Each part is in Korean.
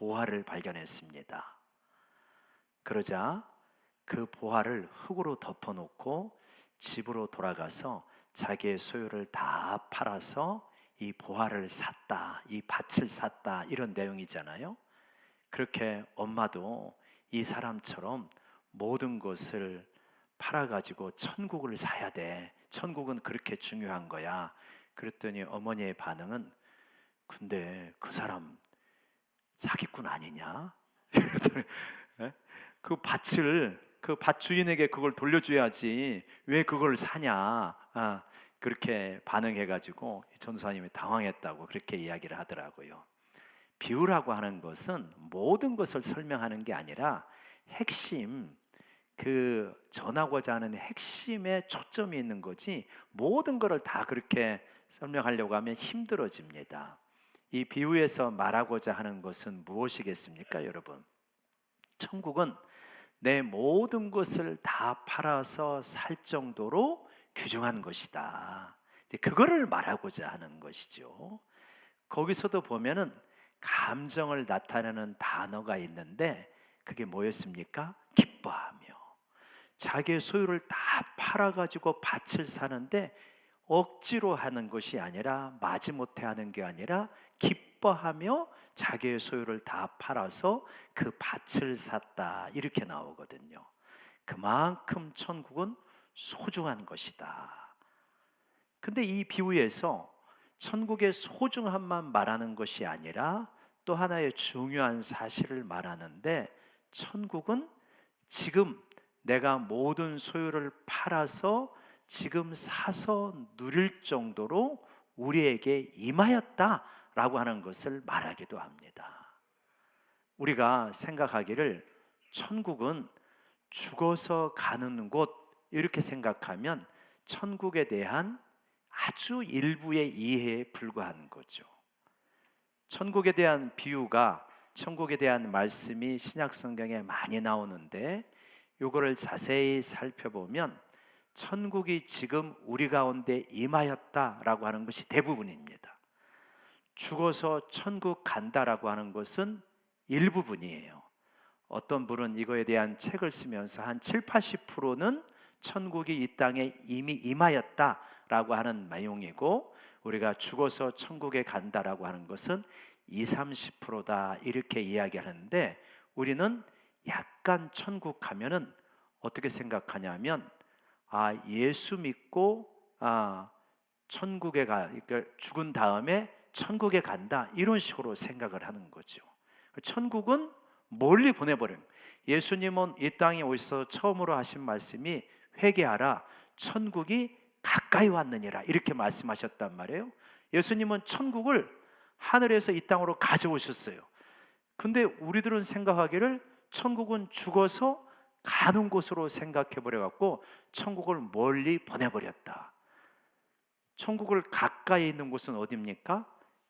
보화를 발견했습니다. 그러자 그 보화를 흙으로 덮어놓고 집으로 돌아가서 자기의 소유를 다 팔아서 이 보화를 샀다, 이 밭을 샀다, 이런 내용이잖아요. 그렇게 엄마도 이 사람처럼 모든 것을 팔아가지고 천국을 사야 돼. 천국은 그렇게 중요한 거야. 그랬더니 어머니의 반응은, 근데 그 사람 사기꾼 아니냐? 이러더니, 예? 그 밭 주인에게 그걸 돌려줘야지 왜 그걸 사냐? 그렇게 반응해가지고 전도사님이 당황했다고 그렇게 이야기를 하더라고요. 비유라고 하는 것은 모든 것을 설명하는 게 아니라 핵심, 그 전하고자 하는 핵심에 초점이 있는 거지, 모든 것을 다 그렇게 설명하려고 하면 힘들어집니다. 이 비유에서 말하고자 하는 것은 무엇이겠습니까, 여러분? 천국은 내 모든 것을 다 팔아서 살 정도로 귀중한 것이다. 이제 그거를 말하고자 하는 것이죠. 거기서도 보면은 감정을 나타내는 단어가 있는데 그게 뭐였습니까? 기뻐하며. 자기의 소유를 다 팔아가지고 밭을 사는데 억지로 하는 것이 아니라, 마지못해 하는 게 아니라 기뻐하며 자기의 소유를 다 팔아서 그 밭을 샀다, 이렇게 나오거든요. 그만큼 천국은 소중한 것이다. 근데 이 비유에서 천국의 소중함만 말하는 것이 아니라 또 하나의 중요한 사실을 말하는데, 천국은 지금 내가 모든 소유를 팔아서 지금 사서 누릴 정도로 우리에게 임하였다라고 하는 것을 말하기도 합니다. 우리가 생각하기를 천국은 죽어서 가는 곳, 이렇게 생각하면 천국에 대한 아주 일부의 이해에 불과한 거죠. 천국에 대한 비유가, 천국에 대한 말씀이 신약 성경에 많이 나오는데, 이거를 자세히 살펴보면 천국이 지금 우리 가운데 임하였다라고 하는 것이 대부분입니다. 죽어서 천국 간다라고 하는 것은 일부분이에요. 어떤 분은 이거에 대한 책을 쓰면서 한 7, 80%는 천국이 이 땅에 이미 임하였다라고 하는 내용이고, 우리가 죽어서 천국에 간다라고 하는 것은 20, 30%다, 이렇게 이야기하는데, 우리는 약간 천국 가면은 어떻게 생각하냐면, 예수 믿고 천국에 그러니까 죽은 다음에 천국에 간다, 이런 식으로 생각을 하는 거죠. 천국은 멀리 보내버린, 예수님은 이 땅에 오셔서 처음으로 하신 말씀이 회개하라, 천국이 가까이 왔느니라, 이렇게 말씀하셨단 말이에요. 예수님은 천국을 하늘에서 이 땅으로 가져오셨어요. 근데 우리들은 생각하기를 천국은 죽어서 가는 곳으로 생각해 버려갖고 천국을 멀리 보내버렸다. 천국을 가까이 있는 곳은 어디입니까?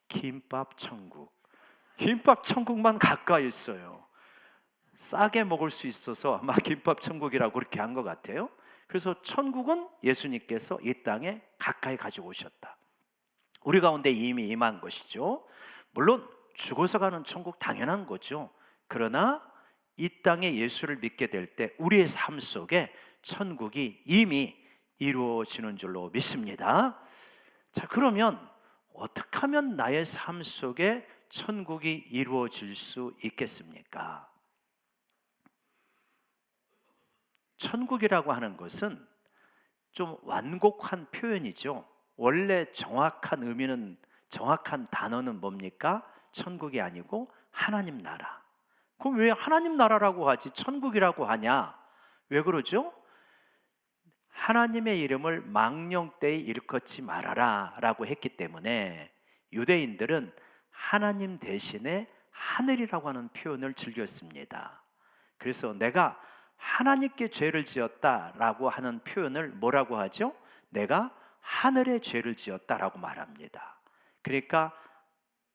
김밥 천국. 김밥 천국만 가까이 있어요. 싸게 먹을 수 있어서 아마 김밥 천국이라고 그렇게 한 것 같아요. 그래서 천국은 예수님께서 이 땅에 가까이 가지고 오셨다. 우리 가운데 이미 임한 것이죠. 물론 죽어서 가는 천국 당연한 거죠. 그러나 이 땅에 예수를 믿게 될 때 우리의 삶 속에 천국이 이미 이루어지는 줄로 믿습니다. 자, 그러면 어떻게 하면 나의 삶 속에 천국이 이루어질 수 있겠습니까? 천국이라고 하는 것은 좀 완곡한 표현이죠. 원래 정확한 의미는, 정확한 단어는 뭡니까? 천국이 아니고 하나님 나라. 그럼 왜 하나님 나라라고 하지 천국이라고 하냐? 왜 그러죠? 하나님의 이름을 망령되이 일컫지 말아라 라고 했기 때문에 유대인들은 하나님 대신에 하늘이라고 하는 표현을 즐겼습니다. 그래서 내가 하나님께 죄를 지었다라고 하는 표현을 뭐라고 하죠? 내가 하늘의 죄를 지었다라고 말합니다. 그러니까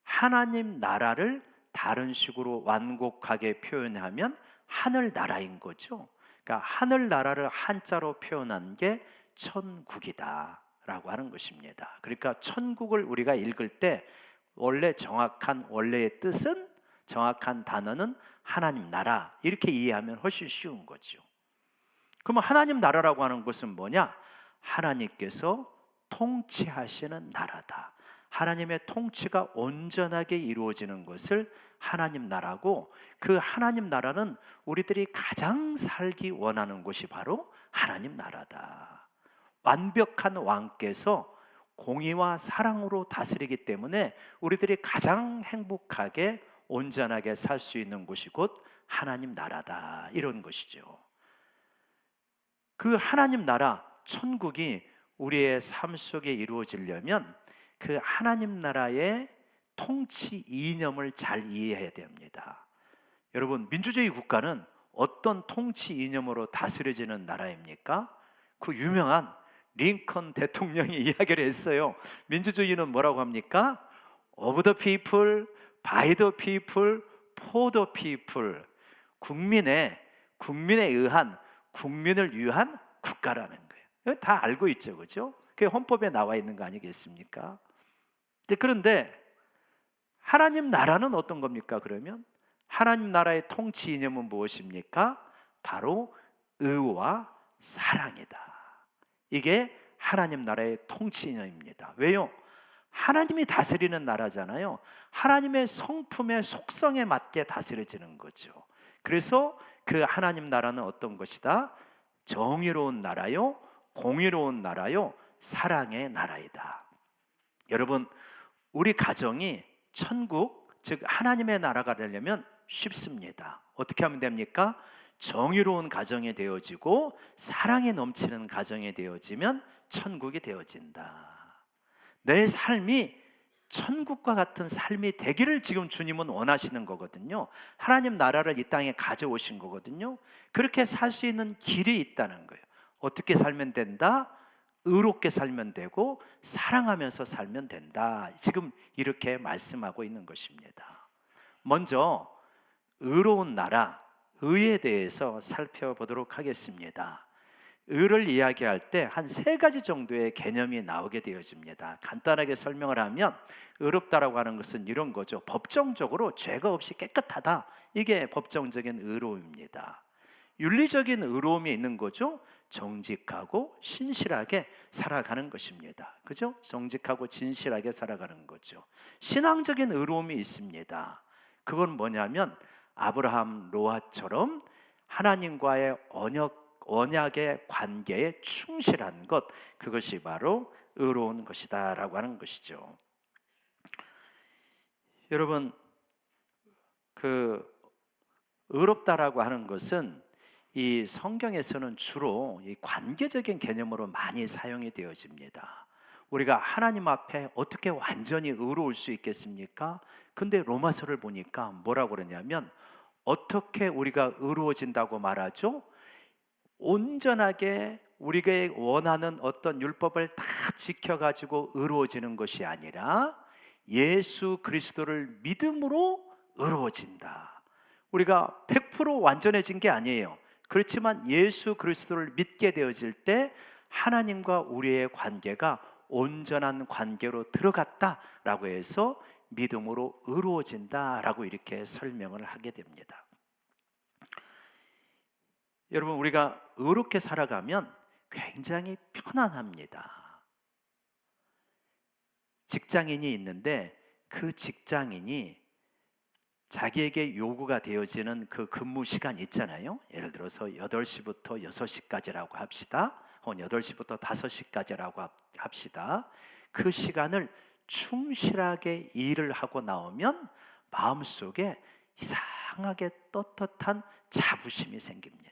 하나님 나라를 다른 식으로 완곡하게 표현하면 하늘 나라인 거죠. 그러니까 하늘 나라를 한자로 표현한 게 천국이다 라고 하는 것입니다. 그러니까 천국을 우리가 읽을 때 원래 정확한 원래의 뜻은 정확한 단어는 하나님 나라, 이렇게 이해하면 훨씬 쉬운 거죠. 그러면 하나님 나라라고 하는 것은 뭐냐? 하나님께서 통치하시는 나라다. 하나님의 통치가 온전하게 이루어지는 것을 하나님 나라고, 그 하나님 나라는 우리들이 가장 살기 원하는 곳이 바로 하나님 나라다. 완벽한 왕께서 공의와 사랑으로 다스리기 때문에 우리들이 가장 행복하게 온전하게 살 수 있는 곳이 곧 하나님 나라다, 이런 것이죠. 그 하나님 나라, 천국이 우리의 삶 속에 이루어지려면 그 하나님 나라의 통치 이념을 잘 이해해야 됩니다. 여러분, 민주주의 국가는 어떤 통치 이념으로 다스려지는 나라입니까? 그 유명한 링컨 대통령이 이야기를 했어요. 민주주의는 뭐라고 합니까? Of the people, by the people, for the people. 국민에 의한, 국민을 위한 국가라는 거예요. 다 알고 있죠, 그죠? 그게 헌법에 나와 있는 거 아니겠습니까? 그런데 하나님 나라는 어떤 겁니까? 그러면 하나님 나라의 통치 이념은 무엇입니까? 바로 의와 사랑이다. 이게 하나님 나라의 통치 이념입니다. 왜요? 하나님이 다스리는 나라잖아요. 하나님의 성품의 속성에 맞게 다스려지는 거죠. 그래서 그 하나님 나라는 어떤 것이다? 정의로운 나라요, 공의로운 나라요, 사랑의 나라이다. 여러분, 우리 가정이 천국, 즉 하나님의 나라가 되려면 쉽습니다. 어떻게 하면 됩니까? 정의로운 가정이 되어지고 사랑이 넘치는 가정이 되어지면 천국이 되어진다. 내 삶이 천국과 같은 삶이 되기를 지금 주님은 원하시는 거거든요. 하나님 나라를 이 땅에 가져오신 거거든요. 그렇게 살 수 있는 길이 있다는 거예요. 어떻게 살면 된다? 의롭게 살면 되고 사랑하면서 살면 된다. 지금 이렇게 말씀하고 있는 것입니다. 먼저 의로운 나라, 의에 대해서 살펴보도록 하겠습니다. 의를 이야기할 때 한 세 가지 정도의 개념이 나오게 되어집니다. 간단하게 설명을 하면 의롭다라고 하는 것은 이런 거죠. 법정적으로 죄가 없이 깨끗하다. 이게 법정적인 의로움입니다. 윤리적인 의로움이 있는 거죠. 정직하고 신실하게 살아가는 것입니다. 그죠? 정직하고 진실하게 살아가는 거죠. 신앙적인 의로움이 있습니다. 그건 뭐냐면 아브라함, 노아처럼 하나님과의 언약의 관계에 충실한 것, 그것이 바로 의로운 것이다 라고 하는 것이죠. 여러분, 그 의롭다라고 하는 것은 이 성경에서는 주로 이 관계적인 개념으로 많이 사용이 되어집니다. 우리가 하나님 앞에 어떻게 완전히 의로울 수 있겠습니까? 근데 로마서를 보니까 뭐라고 그러냐면 어떻게 우리가 의로워진다고 말하죠? 온전하게 우리가 원하는 어떤 율법을 다 지켜가지고 의로워지는 것이 아니라 예수 그리스도를 믿음으로 의로워진다. 우리가 100% 완전해진 게 아니에요. 그렇지만 예수 그리스도를 믿게 되어질 때 하나님과 우리의 관계가 온전한 관계로 들어갔다라고 해서 믿음으로 의로워진다라고 이렇게 설명을 하게 됩니다. 여러분, 우리가 의롭게 살아가면 굉장히 편안합니다. 직장인이 있는데 그 직장인이 자기에게 요구가 되어지는 그 근무 시간 있잖아요. 예를 들어서 8시부터 6시까지라고 합시다. 혹은 8시부터 5시까지라고 합시다. 그 시간을 충실하게 일을 하고 나오면 마음속에 이상하게 떳떳한 자부심이 생깁니다.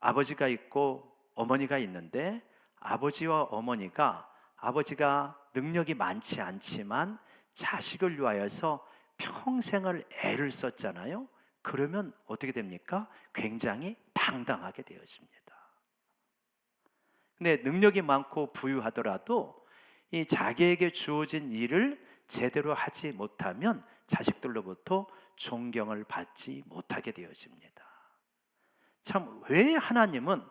아버지가 있고 어머니가 있는데 아버지와 어머니가, 아버지가 능력이 많지 않지만 자식을 위하여서 평생을 애를 썼잖아요. 그러면 어떻게 됩니까? 굉장히 당당하게 되어집니다. 근데 능력이 많고 부유하더라도 이 자기에게 주어진 일을 제대로 하지 못하면 자식들로부터 존경을 받지 못하게 되어집니다. 참, 왜 하나님은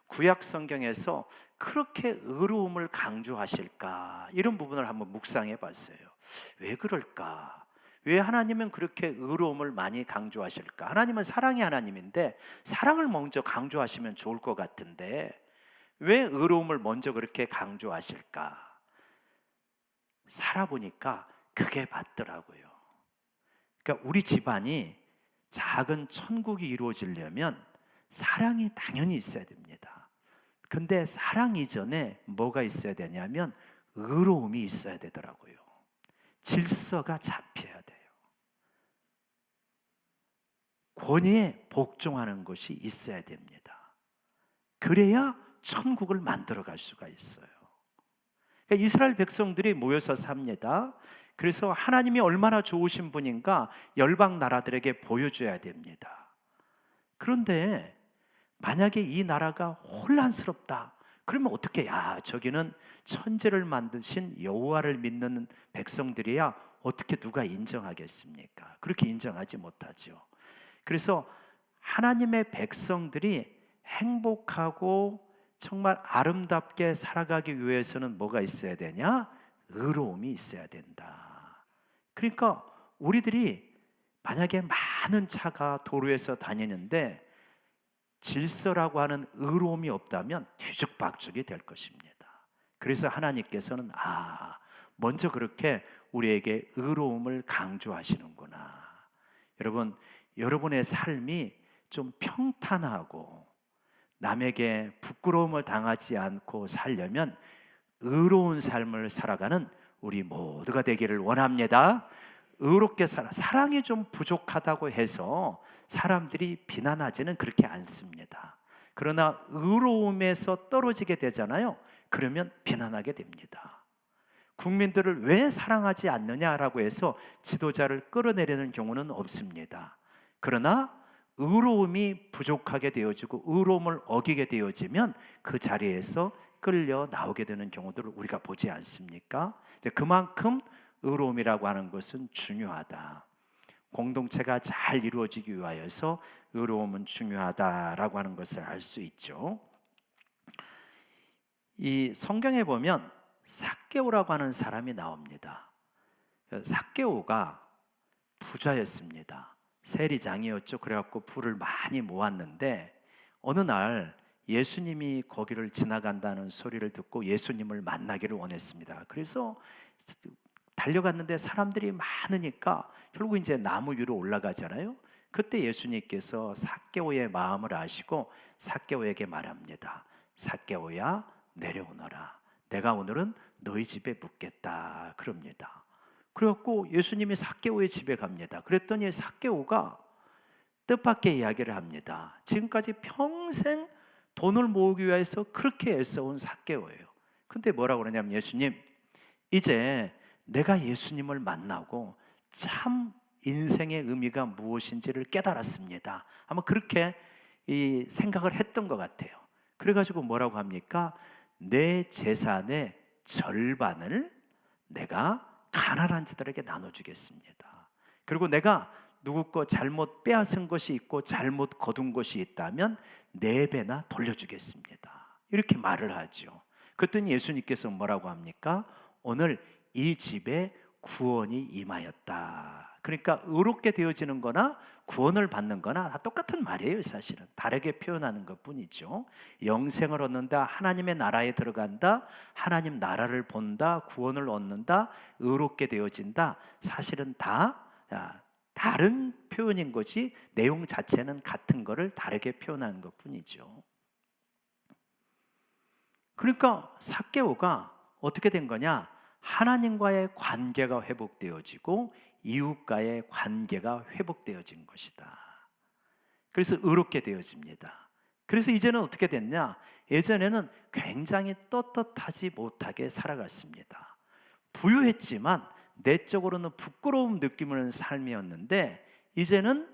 구약 성경에서 그렇게 의로움을 강조하실까? 이런 부분을 한번 묵상해 봤어요. 왜 그럴까? 왜 하나님은 그렇게 의로움을 많이 강조하실까? 하나님은 사랑의 하나님인데 사랑을 먼저 강조하시면 좋을 것 같은데 왜 의로움을 먼저 그렇게 강조하실까? 살아보니까 그게 맞더라고요. 그러니까 우리 집안이 작은 천국이 이루어지려면 사랑이 당연히 있어야 됩니다. 근데 사랑 이전에 뭐가 있어야 되냐면 의로움이 있어야 되더라고요. 질서가 잡혀야 돼요. 권위에 복종하는 것이 있어야 됩니다. 그래야 천국을 만들어 갈 수가 있어요. 그러니까 이스라엘 백성들이 모여서 삽니다. 그래서 하나님이 얼마나 좋으신 분인가 열방 나라들에게 보여줘야 됩니다. 그런데 만약에 이 나라가 혼란스럽다. 그러면 어떻게? 야, 저기는 천지를 만드신 여호와를 믿는 백성들이야 어떻게 누가 인정하겠습니까? 그렇게 인정하지 못하죠. 그래서 하나님의 백성들이 행복하고 정말 아름답게 살아가기 위해서는 뭐가 있어야 되냐? 의로움이 있어야 된다. 그러니까 우리들이 만약에 많은 차가 도로에서 다니는데 질서라고 하는 의로움이 없다면 뒤죽박죽이 될 것입니다. 그래서 하나님께서는 먼저 그렇게 우리에게 의로움을 강조하시는구나. 여러분, 여러분의 삶이 좀 평탄하고 남에게 부끄러움을 당하지 않고 살려면 의로운 삶을 살아가는 우리 모두가 되기를 원합니다. 의롭게 사랑이 좀 부족하다고 해서 사람들이 비난하지는 그렇게 않습니다. 그러나 의로움에서 떨어지게 되잖아요. 그러면 비난하게 됩니다. 국민들을 왜 사랑하지 않느냐라고 해서 지도자를 끌어내리는 경우는 없습니다. 그러나 의로움이 부족하게 되어지고 의로움을 어기게 되어지면 그 자리에서 끌려 나오게 되는 경우들을 우리가 보지 않습니까? 그만큼 의로움이라고 하는 것은 중요하다. 공동체가 잘 이루어지기 위하여서 의로움은 중요하다라고 하는 것을 알 수 있죠. 이 성경에 보면 삭개오라고 하는 사람이 나옵니다. 삭개오가 부자였습니다. 세리장이었죠. 그래갖고 부를 많이 모았는데 어느 날 예수님이 거기를 지나간다는 소리를 듣고 예수님을 만나기를 원했습니다. 그래서 달려갔는데 사람들이 많으니까 결국 이제 나무 위로 올라가잖아요. 그때 예수님께서 삭개오의 마음을 아시고 삭개오에게 말합니다. 삭개오야, 내려오너라. 내가 오늘은 너희 집에 묵겠다. 그럽니다. 그래갖고 예수님이 삭개오의 집에 갑니다. 그랬더니 삭개오가 뜻밖의 이야기를 합니다. 지금까지 평생 돈을 모으기 위해서 그렇게 애써온 삭개오예요. 근데 뭐라고 그러냐면 예수님, 이제 내가 예수님을 만나고 참 인생의 의미가 무엇인지를 깨달았습니다. 아마 그렇게 이 생각을 했던 것 같아요. 그래가지고 뭐라고 합니까? 내 재산의 절반을 내가 가난한 자들에게 나눠주겠습니다. 그리고 내가 누구 거 잘못 빼앗은 것이 있고 잘못 거둔 것이 있다면 4배나 돌려주겠습니다. 이렇게 말을 하죠. 그랬더니 예수님께서 뭐라고 합니까? 오늘 이 집에 구원이 임하였다. 그러니까 의롭게 되어지는 거나 구원을 받는 거나 다 똑같은 말이에요. 사실은 다르게 표현하는 것뿐이죠. 영생을 얻는다, 하나님의 나라에 들어간다, 하나님 나라를 본다, 구원을 얻는다, 의롭게 되어진다. 사실은 다 다른 표현인 것이 내용 자체는 같은 거를 다르게 표현하는 것뿐이죠. 그러니까 삭개오가 어떻게 된 거냐? 하나님과의 관계가 회복되어지고 이웃과의 관계가 회복되어진 것이다. 그래서 의롭게 되어집니다. 그래서 이제는 어떻게 됐냐? 예전에는 굉장히 떳떳하지 못하게 살아갔습니다. 부유했지만 내적으로는 부끄러움 느끼는 삶이었는데 이제는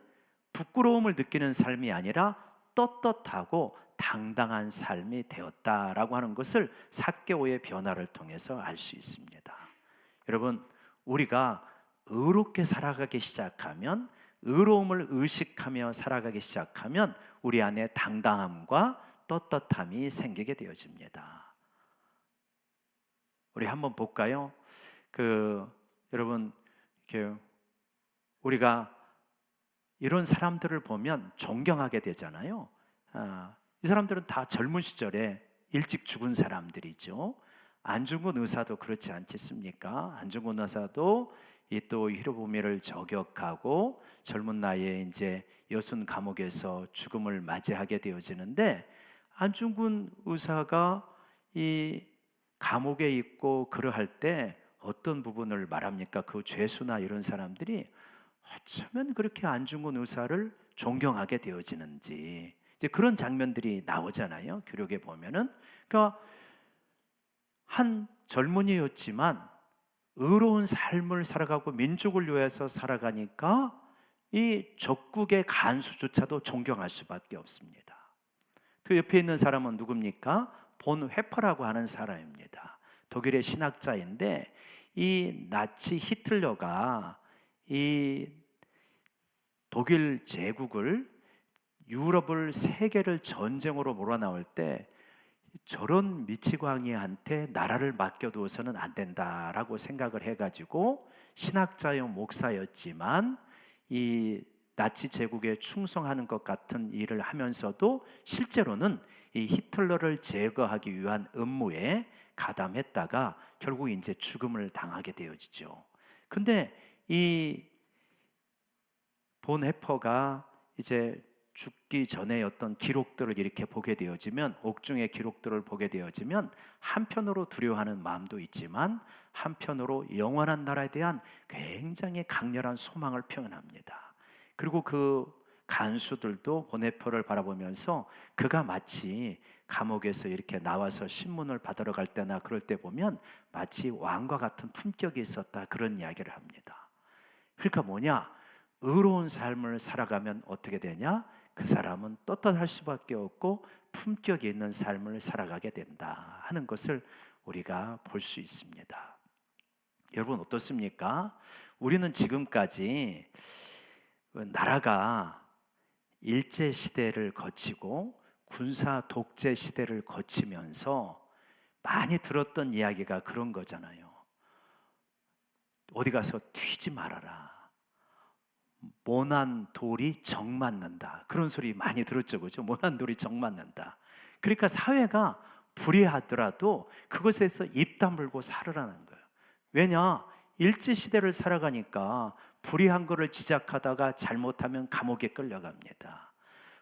부끄러움을 느끼는 삶이 아니라 떳떳하고 당당한 삶이 되었다라고 하는 것을 삭개오의 변화를 통해서 알 수 있습니다. 여러분, 우리가 의롭게 살아가기 시작하면, 의로움을 의식하며 살아가기 시작하면 우리 안에 당당함과 떳떳함이 생기게 되어집니다. 우리 한번 볼까요? 여러분, 이렇게 우리가 이런 사람들을 보면 존경하게 되잖아요. 이 사람들은 다 젊은 시절에 일찍 죽은 사람들이죠. 안중근 의사도 그렇지 않겠습니까? 안중근 의사도 이 또 히로부미를 저격하고 젊은 나이에 이제 여순 감옥에서 죽음을 맞이하게 되어지는데, 안중근 의사가 이 감옥에 있고 그러할 때 어떤 부분을 말합니까? 그 죄수나 이런 사람들이 어쩌면 그렇게 안중근 의사를 존경하게 되어지는지, 이제 그런 장면들이 나오잖아요. 기록에 보면은. 그러니까 한 젊은이였지만 의로운 삶을 살아가고 민족을 위해서 살아가니까 이 적국의 간수조차도 존경할 수밖에 없습니다. 그 옆에 있는 사람은 누굽니까? 본 회퍼라고 하는 사람입니다. 독일의 신학자인데, 이 나치 히틀러가 이 독일 제국을, 유럽을, 세계를 전쟁으로 몰아넣을 때 저런 미치광이한테 나라를 맡겨두어서는 안 된다라고 생각을 해가지고, 신학자요 목사였지만 이 나치 제국에 충성하는 것 같은 일을 하면서도 실제로는 이 히틀러를 제거하기 위한 음모에 가담했다가 결국 이제 죽음을 당하게 되어지죠. 근데 이 본 해퍼가 이제 죽기 전에 어떤 기록들을 이렇게 보게 되어지면, 옥중의 기록들을 보게 되어지면 한편으로 두려워하는 마음도 있지만 한편으로 영원한 나라에 대한 굉장히 강렬한 소망을 표현합니다. 그리고 그 간수들도 보네퍼를 바라보면서 그가 마치 감옥에서 이렇게 나와서 신문을 받으러 갈 때나 그럴 때 보면 마치 왕과 같은 품격이 있었다, 그런 이야기를 합니다. 그러니까 뭐냐? 의로운 삶을 살아가면 어떻게 되냐? 그 사람은 떳떳할 수밖에 없고 품격이 있는 삶을 살아가게 된다 하는 것을 우리가 볼 수 있습니다. 여러분 어떻습니까? 우리는 지금까지 나라가 일제 시대를 거치고 군사 독재 시대를 거치면서 많이 들었던 이야기가 그런 거잖아요. 어디 가서 튀지 말아라, 모난 돌이 정 맞는다, 그런 소리 많이 들었죠, 그죠? 모난 돌이 정 맞는다. 그러니까 사회가 불의하더라도 그것에서 입 다물고 살으라는 거예요. 왜냐? 일제시대를 살아가니까 불의한 거를 지적하다가 잘못하면 감옥에 끌려갑니다.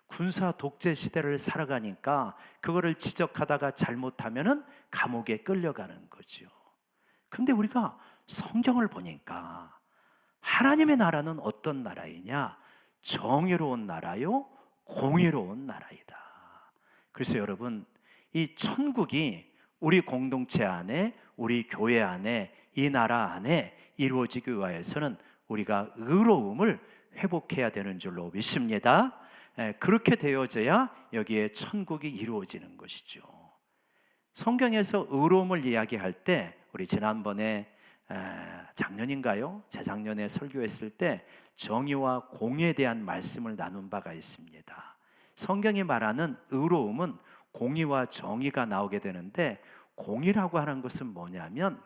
군사 독재 시대를 살아가니까 그거를 지적하다가 잘못하면 감옥에 끌려가는 거죠. 근데 우리가 성경을 보니까 하나님의 나라는 어떤 나라이냐? 정의로운 나라요, 공의로운 나라이다. 그래서 여러분, 이 천국이 우리 공동체 안에, 우리 교회 안에, 이 나라 안에 이루어지기 위해서는 우리가 의로움을 회복해야 되는 줄로 믿습니다. 그렇게 되어져야 여기에 천국이 이루어지는 것이죠. 성경에서 의로움을 이야기할 때, 우리 지난번에 작년인가요? 재작년에 설교했을 때 정의와 공의에 대한 말씀을 나눈 바가 있습니다. 성경이 말하는 의로움은 공의와 정의가 나오게 되는데, 공의라고 하는 것은 뭐냐면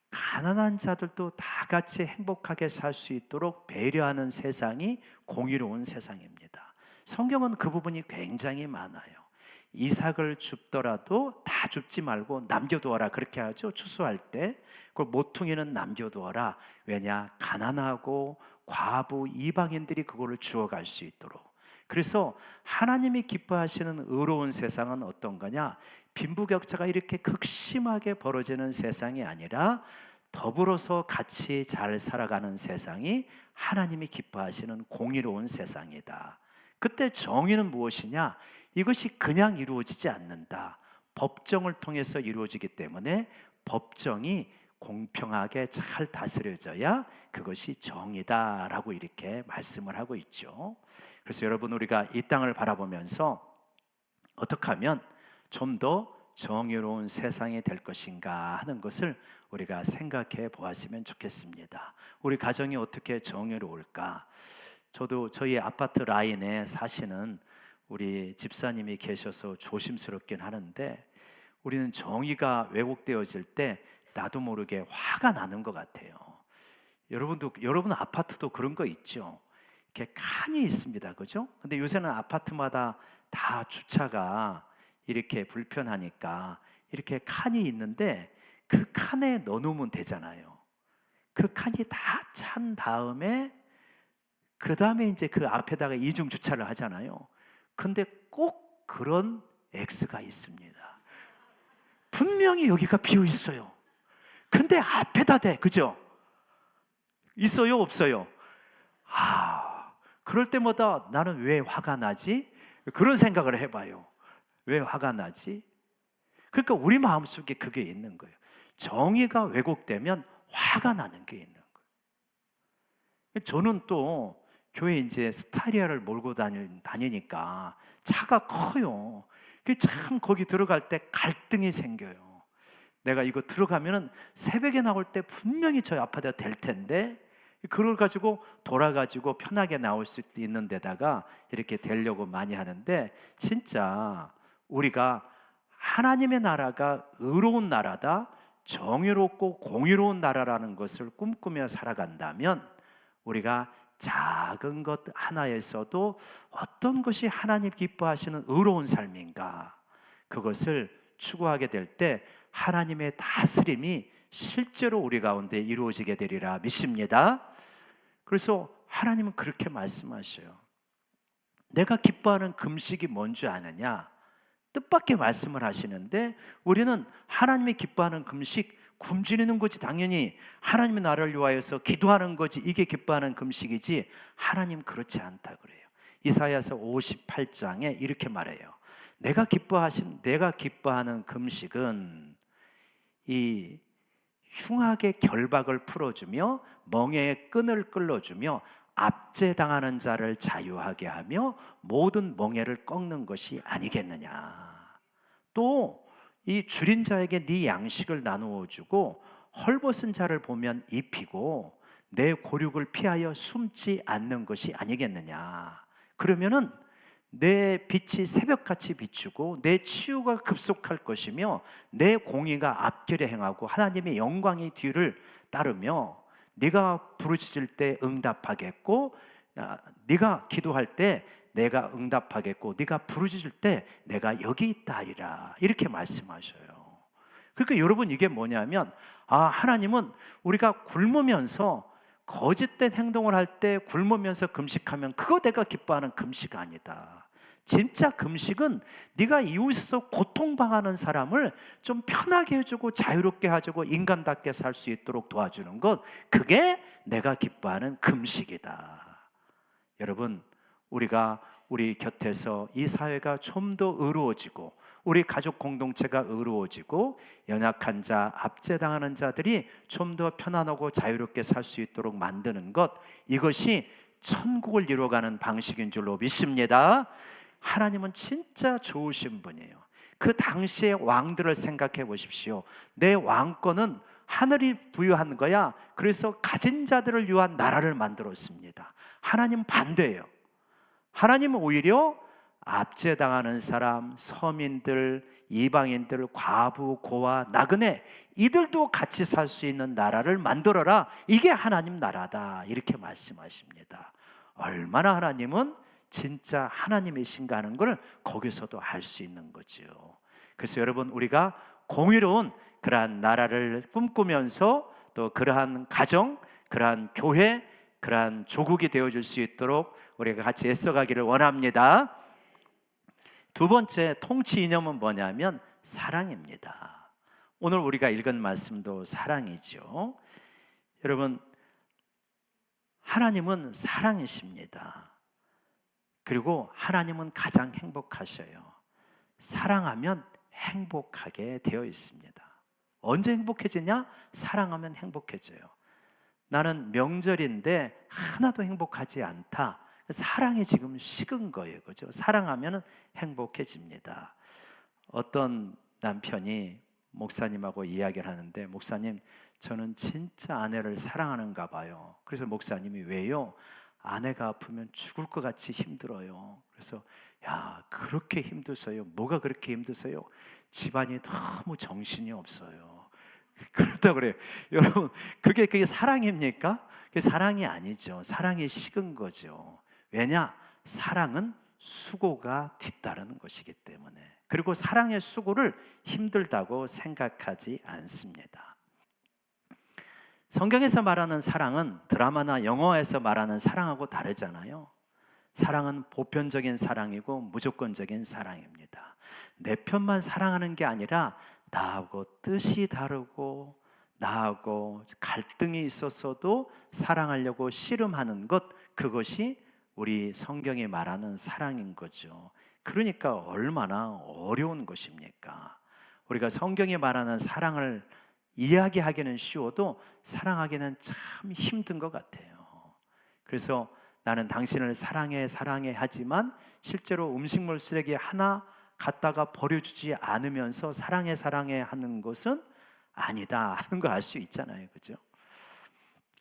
가난한 자들도 다 같이 행복하게 살 수 있도록 배려하는 세상이 공의로운 세상입니다. 성경은 그 부분이 굉장히 많아요. 이삭을 줍더라도 다 줍지 말고 남겨두어라, 그렇게 하죠. 추수할 때. 그 모퉁이는 남겨두어라. 왜냐? 가난하고 과부 이방인들이 그거를 주워갈 수 있도록. 그래서 하나님이 기뻐하시는 의로운 세상은 어떤 거냐? 빈부격차가 이렇게 극심하게 벌어지는 세상이 아니라 더불어서 같이 잘 살아가는 세상이 하나님이 기뻐하시는 공의로운 세상이다. 그때 정의는 무엇이냐? 이것이 그냥 이루어지지 않는다. 법정을 통해서 이루어지기 때문에 법정이 공평하게 잘 다스려져야 그것이 정의다라고 이렇게 말씀을 하고 있죠. 그래서 여러분, 우리가 이 땅을 바라보면서 어떻게 하면 좀 더 정의로운 세상이 될 것인가 하는 것을 우리가 생각해 보았으면 좋겠습니다. 우리 가정이 어떻게 정의로울까? 저도 저희 아파트 라인에 사시는 우리 집사님이 계셔서 조심스럽긴 하는데, 우리는 정의가 왜곡되어질 때 나도 모르게 화가 나는 것 같아요. 여러분 아파트도 그런 거 있죠. 이렇게 칸이 있습니다. 그죠? 근데 요새는 아파트마다 다 주차가 이렇게 불편하니까 이렇게 칸이 있는데 그 칸에 넣어놓으면 되잖아요. 그 칸이 다 찬 다음에 그 다음에 이제 그 앞에다가 이중 주차를 하잖아요. 근데 꼭 그런 X가 있습니다. 분명히 여기가 비어 있어요. 근데 앞에다 대, 그죠? 있어요, 없어요? 그럴 때마다 나는 왜 화가 나지? 그런 생각을 해봐요. 왜 화가 나지? 그러니까 우리 마음속에 그게 있는 거예요. 정의가 왜곡되면 화가 나는 게 있는 거예요. 저는 또 교회 이제 스타리아를 몰고 다니니까 차가 커요. 참 거기 들어갈 때 갈등이 생겨요. 내가 이거 들어가면은 새벽에 나올 때 분명히 저 아파트가 될 텐데 그걸 가지고 돌아가지고 편하게 나올 수 있는 데다가 이렇게 되려고 많이 하는데, 진짜 우리가 하나님의 나라가 의로운 나라다, 정의롭고 공의로운 나라라는 것을 꿈꾸며 살아간다면 우리가 작은 것 하나에서도 어떤 것이 하나님 기뻐하시는 의로운 삶인가, 그것을 추구하게 될 때 하나님의 다스림이 실제로 우리 가운데 이루어지게 되리라 믿습니다. 그래서 하나님은 그렇게 말씀하셔요. 내가 기뻐하는 금식이 뭔지 아느냐? 뜻밖의 말씀을 하시는데, 우리는 하나님이 기뻐하는 금식, 굶주리는 거지 당연히 하나님의 나라를 위하여서 기도하는 거지, 이게 기뻐하는 금식이지, 하나님 그렇지 않다 그래요. 이사야서 58장에 이렇게 말해요. 내가 기뻐하는 금식은 이 흉악의 결박을 풀어주며 멍에의 끈을 끌어주며 압제당하는 자를 자유하게 하며 모든 멍에를 꺾는 것이 아니겠느냐. 또 이 줄인 자에게 네 양식을 나누어 주고 헐벗은 자를 보면 입히고 내 고륙을 피하여 숨지 않는 것이 아니겠느냐. 그러면은 내 빛이 새벽같이 비추고 내 치유가 급속할 것이며 내 공의가 앞결에 행하고 하나님의 영광이 뒤를 따르며 네가 부르짖을 때 응답하겠고, 네가 기도할 때 내가 응답하겠고, 네가 부르짖을 때 내가 여기 있다 하리라, 이렇게 말씀하셔요. 그러니까 여러분, 이게 뭐냐면 하나님은 우리가 굶으면서 거짓된 행동을 할 때 굶으면서 금식하면 그거 내가 기뻐하는 금식 아니다. 진짜 금식은 네가 이웃에서 고통당하는 사람을 좀 편하게 해주고 자유롭게 해주고 인간답게 살 수 있도록 도와주는 것, 그게 내가 기뻐하는 금식이다. 여러분, 우리가 우리 곁에서 이 사회가 좀 더 의로워지고 우리 가족 공동체가 의로워지고 연약한 자, 압제당하는 자들이 좀 더 편안하고 자유롭게 살 수 있도록 만드는 것, 이것이 천국을 이루어가는 방식인 줄로 믿습니다. 하나님은 진짜 좋으신 분이에요. 그 당시의 왕들을 생각해 보십시오. 내 왕권은 하늘이 부여한 거야. 그래서 가진 자들을 위한 나라를 만들었습니다. 하나님 반대예요. 하나님은 오히려 압제당하는 사람, 서민들, 이방인들, 과부, 고아, 나그네, 이들도 같이 살 수 있는 나라를 만들어라. 이게 하나님 나라다, 이렇게 말씀하십니다. 얼마나 하나님은 진짜 하나님이신가 하는 걸 거기서도 알 수 있는 거죠. 그래서 여러분, 우리가 공의로운 그러한 나라를 꿈꾸면서 또 그러한 가정, 그러한 교회, 그러한 조국이 되어줄 수 있도록 우리가 같이 애써가기를 원합니다. 두 번째 통치 이념은 뭐냐면 사랑입니다. 오늘 우리가 읽은 말씀도 사랑이죠. 여러분, 하나님은 사랑이십니다. 그리고 하나님은 가장 행복하셔요. 사랑하면 행복하게 되어 있습니다. 언제 행복해지냐? 사랑하면 행복해져요. 나는 명절인데 하나도 행복하지 않다. 사랑이 지금 식은 거예요. 그죠? 사랑하면 행복해집니다. 어떤 남편이 목사님하고 이야기를 하는데, 목사님, 저는 진짜 아내를 사랑하는가 봐요. 그래서 목사님이 왜요? 아내가 아프면 죽을 것 같이 힘들어요. 그래서 야, 그렇게 힘드세요? 뭐가 그렇게 힘드세요? 집안이 너무 정신이 없어요. 그렇다 그래요. 여러분, 그게 사랑입니까? 그게 사랑이 아니죠. 사랑이 식은 거죠. 왜냐? 사랑은 수고가 뒤따르는 것이기 때문에. 그리고 사랑의 수고를 힘들다고 생각하지 않습니다. 성경에서 말하는 사랑은 드라마나 영화에서 말하는 사랑하고 다르잖아요. 사랑은 보편적인 사랑이고 무조건적인 사랑입니다. 내 편만 사랑하는 게 아니라 나하고 뜻이 다르고 나하고 갈등이 있었어도 사랑하려고 씨름하는 것, 그것이 우리 성경이 말하는 사랑인 거죠. 그러니까 얼마나 어려운 것입니까? 우리가 성경이 말하는 사랑을 이야기하기는 쉬워도 사랑하기는 참 힘든 것 같아요. 그래서 나는 당신을 사랑해 사랑해 하지만 실제로 음식물 쓰레기 하나 갖다가 버려주지 않으면서 사랑해 사랑해 하는 것은 아니다 하는 걸 알 수 있잖아요. 그죠?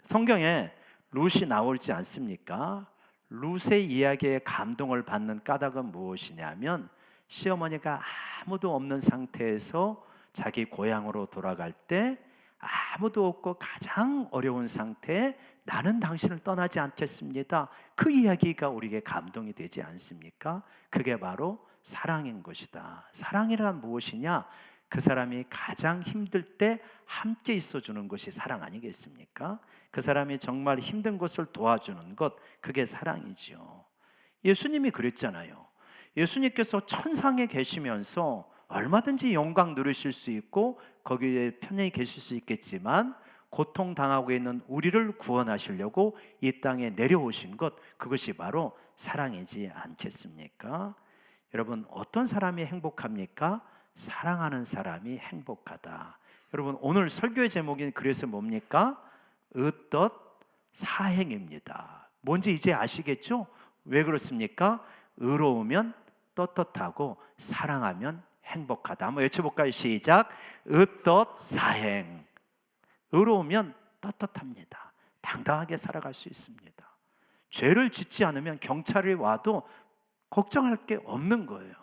성경에 룻이 나올지 않습니까? 룻의 이야기에 감동을 받는 까닭은 무엇이냐면, 시어머니가 아무도 없는 상태에서 자기 고향으로 돌아갈 때 아무도 없고 가장 어려운 상태에 나는 당신을 떠나지 않겠습니다. 그 이야기가 우리에게 감동이 되지 않습니까? 그게 바로 사랑인 것이다. 사랑이란 무엇이냐? 그 사람이 가장 힘들 때 함께 있어주는 것이 사랑 아니겠습니까? 그 사람이 정말 힘든 것을 도와주는 것, 그게 사랑이죠. 예수님이 그랬잖아요. 예수님께서 천상에 계시면서 얼마든지 영광 누리실 수 있고 거기에 편히 계실 수 있겠지만 고통당하고 있는 우리를 구원하시려고 이 땅에 내려오신 것, 그것이 바로 사랑이지 않겠습니까? 여러분, 어떤 사람이 행복합니까? 사랑하는 사람이 행복하다. 여러분, 오늘 설교의 제목이 그래서 뭡니까? 으떳 사행입니다. 뭔지 이제 아시겠죠? 왜 그렇습니까? 의로우면 떳떳하고 사랑하면 행복하다. 한번 외쳐볼까요? 시작. 으떳 사행. 의로우면 떳떳합니다. 당당하게 살아갈 수 있습니다. 죄를 짓지 않으면 경찰이 와도 걱정할 게 없는 거예요.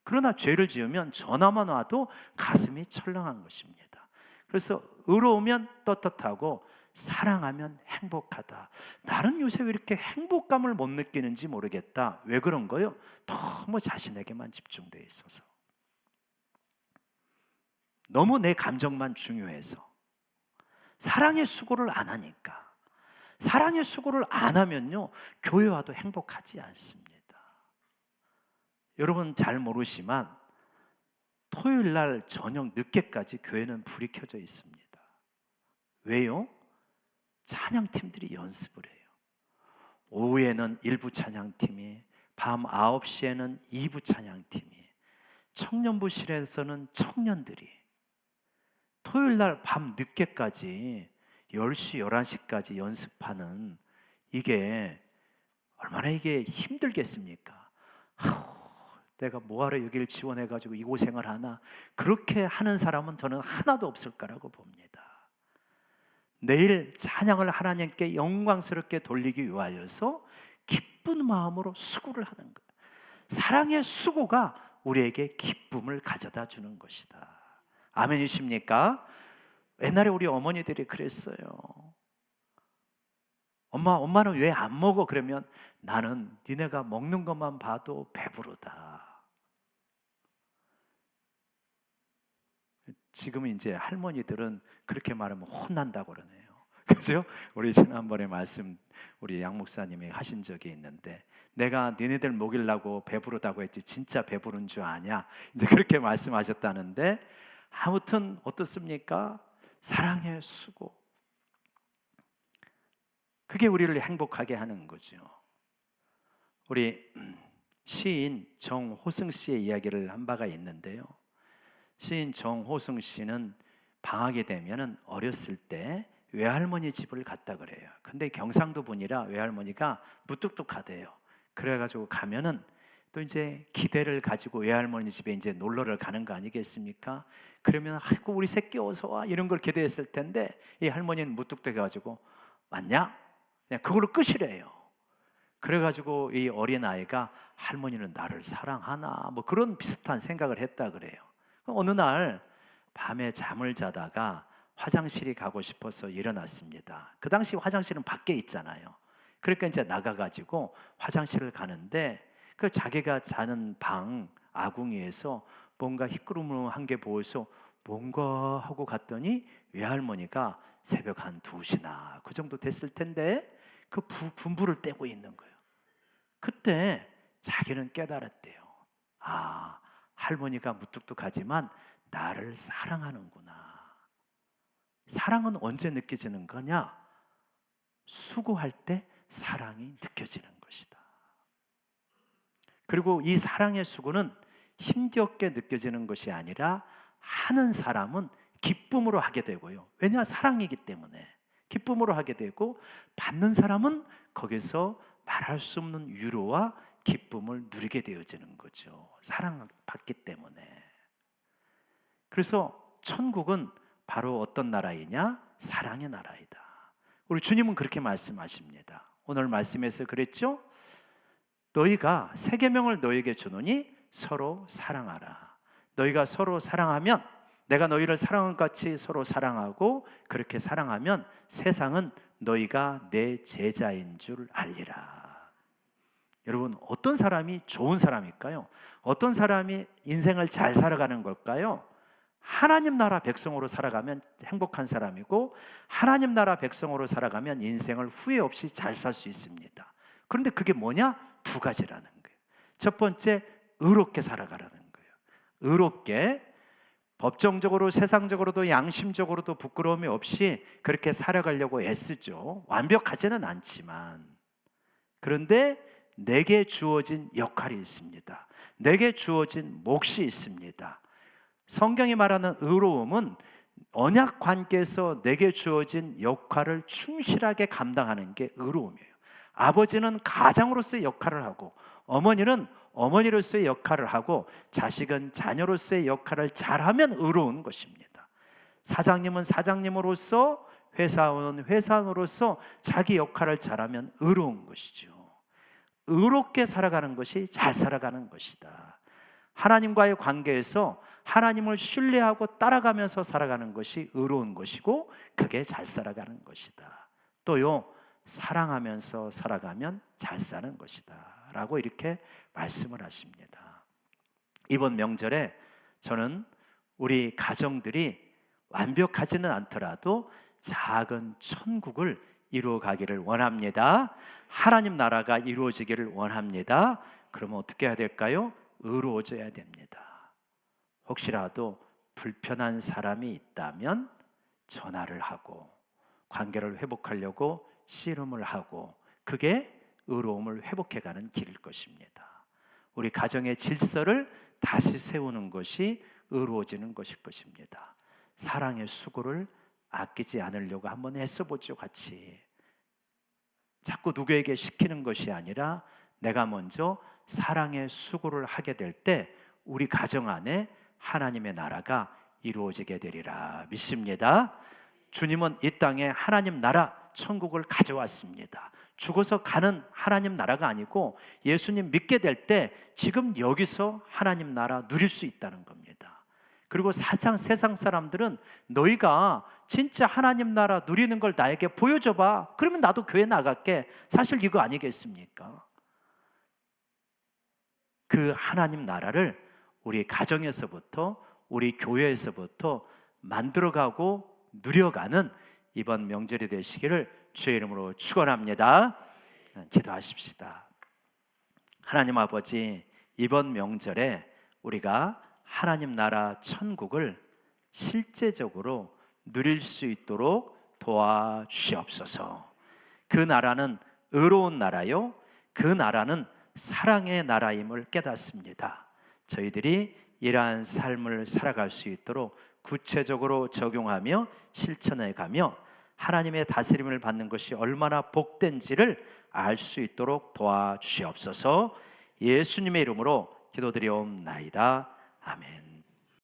그러나 죄를 지으면 전화만 와도 가슴이 철렁한 것입니다. 그래서 의로우면 떳떳하고 사랑하면 행복하다. 나는 요새 왜 이렇게 행복감을 못 느끼는지 모르겠다. 왜 그런 거요? 너무 자신에게만 집중되어 있어서, 너무 내 감정만 중요해서, 사랑의 수고를 안 하니까. 사랑의 수고를 안 하면요, 교회 와도 행복하지 않습니다. 여러분 잘 모르시지만 토요일 날 저녁 늦게까지 교회는 불이 켜져 있습니다. 왜요? 찬양팀들이 연습을 해요. 오후에는 일부 찬양팀이, 밤 9시에는 2부 찬양팀이, 청년부실에서는 청년들이 토요일 날 밤 늦게까지 10시, 11시까지 연습하는, 이게 얼마나 이게 힘들겠습니까? 내가 뭐하러 여기를 지원해가지고 이 고생을 하나. 그렇게 하는 사람은 저는 하나도 없을 거라고 봅니다. 내일 찬양을 하나님께 영광스럽게 돌리기 위하여서 기쁜 마음으로 수고를 하는 거예요. 사랑의 수고가 우리에게 기쁨을 가져다 주는 것이다. 아멘이십니까? 옛날에 우리 어머니들이 그랬어요. 엄마는 왜 안 먹어? 그러면 나는 니네가 먹는 것만 봐도 배부르다. 지금 이제 할머니들은 그렇게 말하면 혼난다고 그러네요. 그죠? 우리 지난번에 말씀 우리 양 목사님이 하신 적이 있는데, 내가 니네들 먹이려고 배부르다고 했지 진짜 배부른 줄 아냐? 이제 그렇게 말씀하셨다는데, 아무튼 어떻습니까? 사랑의 수고, 그게 우리를 행복하게 하는 거죠. 우리 시인 정호승 씨의 이야기를 한 바가 있는데요. 시인 정호승 씨는 방학이 되면은 어렸을 때 외할머니 집을 갔다 그래요. 근데 경상도 분이라 외할머니가 무뚝뚝하대요. 그래가지고 가면은 또 이제 기대를 가지고 외할머니 집에 이제 놀러를 가는 거 아니겠습니까? 그러면 아이고 우리 새끼 어서 와, 이런 걸 기대했을 텐데 이 할머니는 무뚝뚝해가지고 왔냐? 그냥 그걸로 끝이래요. 그래가지고 이 어린아이가 할머니는 나를 사랑하나 뭐 그런 비슷한 생각을 했다 그래요. 어느 날 밤에 잠을 자다가 화장실이 가고 싶어서 일어났습니다. 그 당시 화장실은 밖에 있잖아요. 그러니까 이제 나가가지고 화장실을 가는데 그 자기가 자는 방 아궁이에서 뭔가 희끄러한 게 보여서 뭔가 하고 갔더니 외할머니가 새벽 한 2시나 그 정도 됐을 텐데 그 분부를 떼고 있는 거예요. 그때 자기는 깨달았대요. 아, 할머니가 무뚝뚝하지만 나를 사랑하는구나. 사랑은 언제 느껴지는 거냐? 수고할 때 사랑이 느껴지는 것이다. 그리고 이 사랑의 수고는 힘겹게 느껴지는 것이 아니라 하는 사람은 기쁨으로 하게 되고요. 왜냐? 사랑이기 때문에 기쁨으로 하게 되고, 받는 사람은 거기서 말할 수 없는 위로와 기쁨을 누리게 되어지는 거죠. 사랑받기 때문에. 그래서 천국은 바로 어떤 나라이냐? 사랑의 나라이다. 우리 주님은 그렇게 말씀하십니다. 오늘 말씀에서 그랬죠? 너희가 새 계명을 너희에게 주노니 서로 사랑하라. 너희가 서로 사랑하면, 내가 너희를 사랑한 같이 서로 사랑하고 그렇게 사랑하면 세상은 너희가 내 제자인 줄 알리라. 여러분, 어떤 사람이 좋은 사람일까요? 어떤 사람이 인생을 잘 살아가는 걸까요? 하나님 나라 백성으로 살아가면 행복한 사람이고, 하나님 나라 백성으로 살아가면 인생을 후회 없이 잘 살 수 있습니다. 그런데 그게 뭐냐? 2가지라는 거예요. 첫 번째, 의롭게 살아가라는 거예요. 의롭게, 법정적으로 세상적으로도 양심적으로도 부끄러움이 없이 그렇게 살아가려고 애쓰죠. 완벽하지는 않지만. 그런데 내게 주어진 역할이 있습니다. 내게 주어진 몫이 있습니다. 성경이 말하는 의로움은 언약 관계에서 내게 주어진 역할을 충실하게 감당하는 게 의로움이에요. 아버지는 가장으로서의 역할을 하고, 어머니는 어머니로서의 역할을 하고, 자식은 자녀로서의 역할을 잘하면 의로운 것입니다. 사장님은 사장님으로서, 회사원은 회사원으로서 자기 역할을 잘하면 의로운 것이죠. 의롭게 살아가는 것이 잘 살아가는 것이다. 하나님과의 관계에서 하나님을 신뢰하고 따라가면서 살아가는 것이 의로운 것이고, 그게 잘 살아가는 것이다. 또요, 사랑하면서 살아가면 잘 사는 것이다 라고 이렇게 말씀을 하십니다. 이번 명절에 저는 우리 가정들이 완벽하지는 않더라도 작은 천국을 이루어 가기를 원합니다. 하나님 나라가 이루어지기를 원합니다. 그러면 어떻게 해야 될까요? 의로워져야 됩니다. 혹시라도 불편한 사람이 있다면 전화를 하고 관계를 회복하려고 씨름을 하고, 그게 의로움을 회복해가는 길일 것입니다. 우리 가정의 질서를 다시 세우는 것이 의로워지는 것일 것입니다. 사랑의 수고를 아끼지 않으려고 한번 애써보죠. 같이. 자꾸 누구에게 시키는 것이 아니라 내가 먼저 사랑의 수고를 하게 될 때 우리 가정 안에 하나님의 나라가 이루어지게 되리라 믿습니다. 주님은 이 땅에 하나님 나라 천국을 가져왔습니다. 죽어서 가는 하나님 나라가 아니고, 예수님 믿게 될 때 지금 여기서 하나님 나라 누릴 수 있다는 겁니다. 그리고 세상 사람들은 너희가 진짜 하나님 나라 누리는 걸 나에게 보여줘봐, 그러면 나도 교회 나갈게, 사실 이거 아니겠습니까? 그 하나님 나라를 우리 가정에서부터, 우리 교회에서부터 만들어가고 누려가는 이번 명절이 되시기를 주의 이름으로 축원합니다. 기도하십시다. 하나님 아버지, 이번 명절에 우리가 하나님 나라 천국을 실제적으로 누릴 수 있도록 도와주시옵소서. 그 나라는 의로운 나라요, 그 나라는 사랑의 나라임을 깨닫습니다. 저희들이 이러한 삶을 살아갈 수 있도록 구체적으로 적용하며 실천해 가며 하나님의 다스림을 받는 것이 얼마나 복된지를 알 수 있도록 도와주시옵소서. 예수님의 이름으로 기도드리옵나이다. 아멘.